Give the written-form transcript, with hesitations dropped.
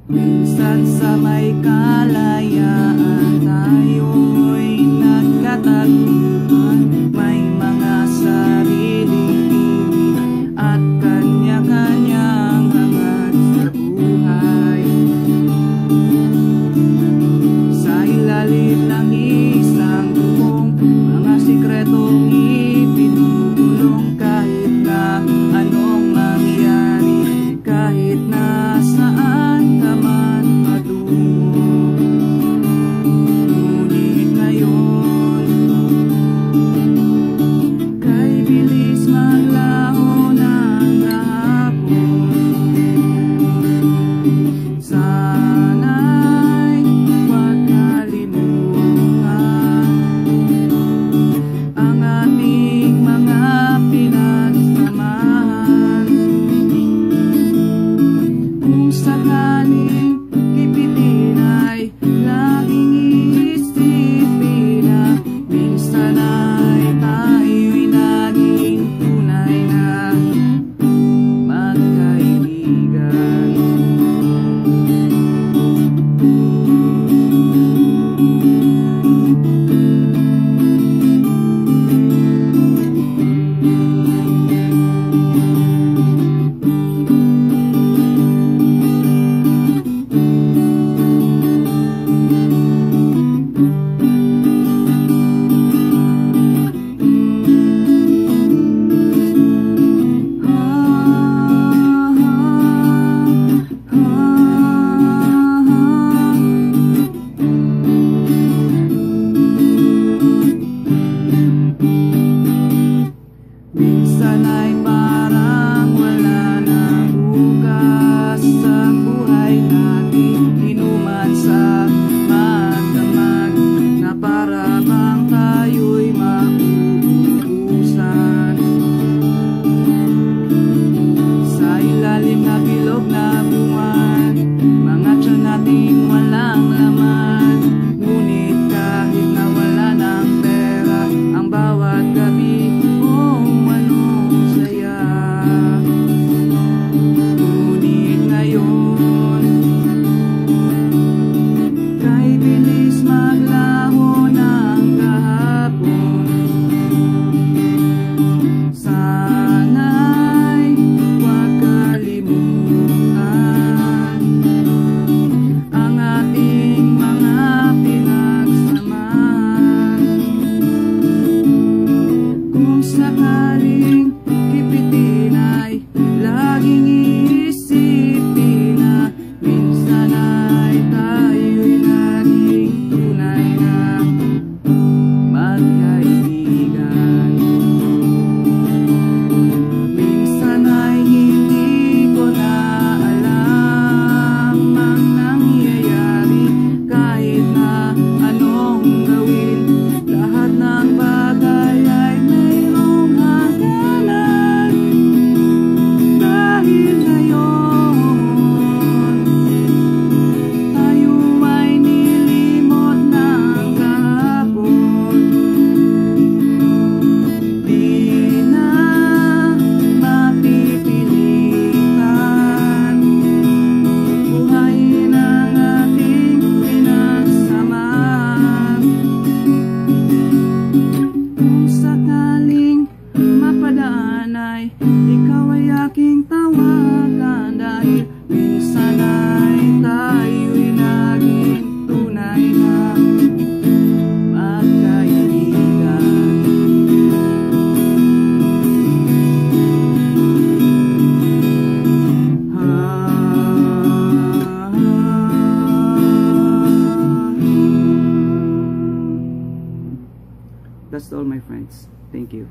Minsan sa may kalayaan tayo'y nagkatagpuan. May mga sariling ibig at kanya-kanyang hangad sa buhay. Sa ilalim ng isang bubong, mga sikretong ipinupulong. Kahit na anong mangyari, kahit na saan ka man patungo, ngunit ngayon kay bilis maglaho ng hapon. Sana'y huwag kalimutan ang ating mga pinagsamahan. Kung sakaling kipitin ay laging iisipin na minsan ay tayo'y naging tunay na magkaibigan. Minsan ay parang wala na bukas sa buhay natin. Inuman sa magdamag na para bang tayo'y mauubusan. Sa ilalim na bilog na buwan, mga tiyan nating walang laman. Ngunit kahit na wala ng pera, ang bawat gabi sakaling kipitin ay laging iisipin na minsan ay tayo'y naging tunay na magkaibigan. Minsan ay hindi ko na alam ang nangyayari. Kahit na anong gawin, lahat ng bagay ay ikaw ay aking tawagan. Dahil minsan ay tayo'y naging tunay na magkaibigan. That's all, my friends. Thank you.